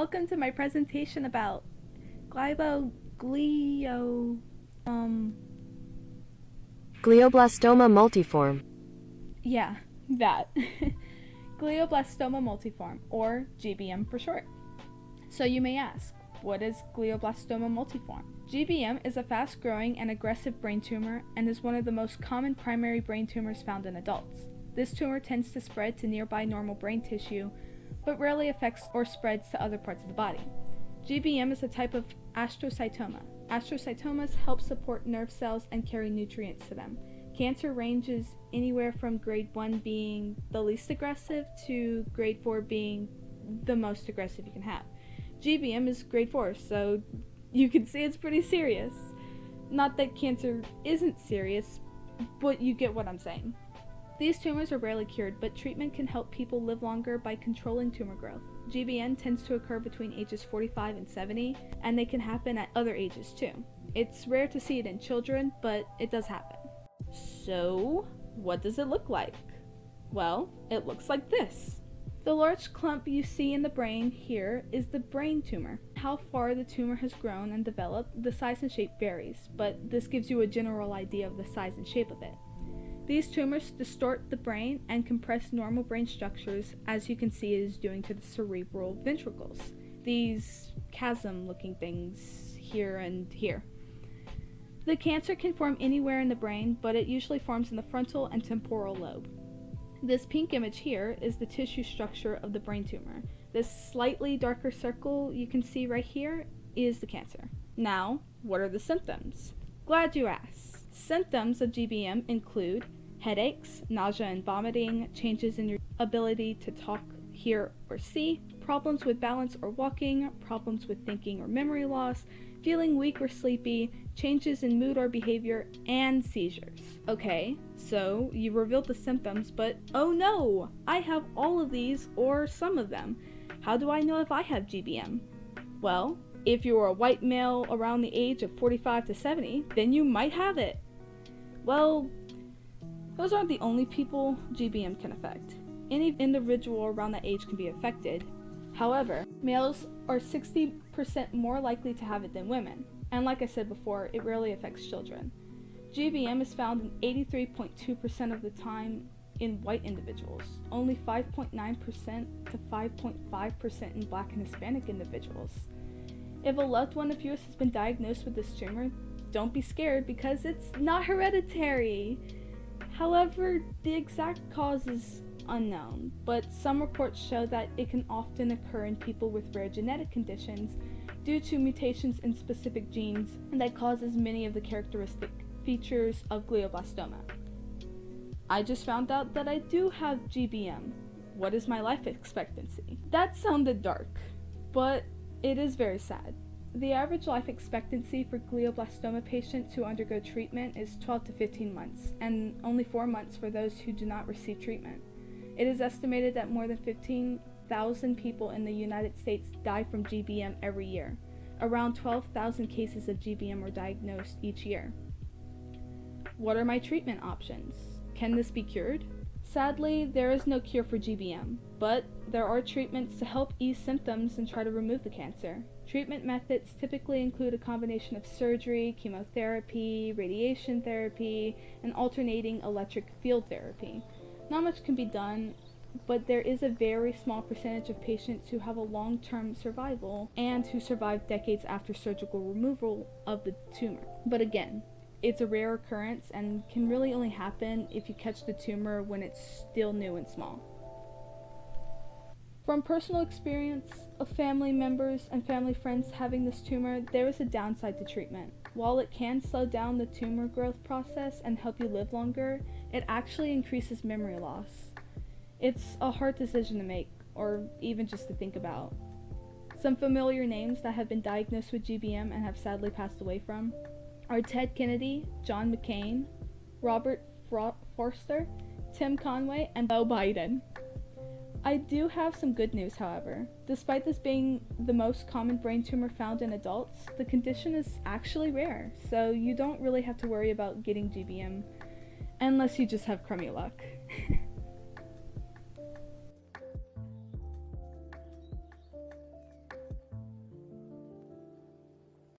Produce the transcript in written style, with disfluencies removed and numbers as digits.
welcome to my presentation about Glioblastoma Multiforme. Yeah, that. Glioblastoma multiforme, or GBM for short. So you may ask, what is glioblastoma multiforme? GBM is a fast-growing and aggressive brain tumor and is one of the most common primary brain tumors found in adults. This tumor tends to spread to nearby normal brain tissue, but rarely affects or spreads to other parts of the body. GBM is a type of astrocytoma. Astrocytomas help support nerve cells and carry nutrients to them. Cancer ranges anywhere from grade 1 being the least aggressive to grade 4 being the most aggressive you can have. GBM is grade 4, so you can see it's pretty serious. Not that cancer isn't serious, but you get what I'm saying. These tumors are rarely cured, but treatment can help people live longer by controlling tumor growth. GBM tends to occur between ages 45 and 70, and they can happen at other ages too. It's rare to see it in children, but it does happen. So, what does it look like? Well, it looks like this. The large clump you see in the brain here is the brain tumor. How far the tumor has grown and developed, the size and shape varies, but this gives you a general idea of the size and shape of it. These tumors distort the brain and compress normal brain structures, as you can see it is doing to the cerebral ventricles. These chasm-looking things here and here. The cancer can form anywhere in the brain, but it usually forms in the frontal and temporal lobe. This pink image here is the tissue structure of the brain tumor. This slightly darker circle you can see right here is the cancer. Now, what are the symptoms? Glad you asked. Symptoms of GBM include headaches, nausea and vomiting, changes in your ability to talk, hear, or see, problems with balance or walking, problems with thinking or memory loss, feeling weak or sleepy, changes in mood or behavior, and seizures. Okay, so you revealed the symptoms, but oh no! I have all of these or some of them. How do I know if I have GBM? Well, if you're a white male around the age of 45 to 70, then you might have it. Well, those aren't the only people GBM can affect. Any individual around that age can be affected. However, males are 60% more likely to have it than women. And like I said before, it rarely affects children. GBM is found in 83.2% of the time in white individuals, only 5.9% to 5.5% in Black and Hispanic individuals. If a loved one of yours has been diagnosed with this tumor, don't be scared because it's not hereditary. However, the exact cause is unknown, but some reports show that it can often occur in people with rare genetic conditions due to mutations in specific genes that causes many of the characteristic features of glioblastoma. I just found out that I do have GBM. What is my life expectancy? That sounded dark, but it is very sad. The average life expectancy for glioblastoma patients who undergo treatment is 12 to 15 months, and only 4 months for those who do not receive treatment. It is estimated that more than 15,000 people in the United States die from GBM every year. Around 12,000 cases of GBM are diagnosed each year. What are my treatment options? Can this be cured? Sadly, there is no cure for GBM, but there are treatments to help ease symptoms and try to remove the cancer. Treatment methods typically include a combination of surgery, chemotherapy, radiation therapy, and alternating electric field therapy. Not much can be done, but there is a very small percentage of patients who have a long-term survival and who survive decades after surgical removal of the tumor. But again, it's a rare occurrence and can really only happen if you catch the tumor when it's still new and small. From personal experience of family members and family friends having this tumor, there is a downside to treatment. While it can slow down the tumor growth process and help you live longer, it actually increases memory loss. It's a hard decision to make, or even just to think about. Some familiar names that have been diagnosed with GBM and have sadly passed away from are Ted Kennedy, John McCain, Robert Forster, Tim Conway, and Joe Biden. I do have some good news, however. Despite this being the most common brain tumor found in adults, the condition is actually rare, so you don't really have to worry about getting GBM, unless you just have crummy luck.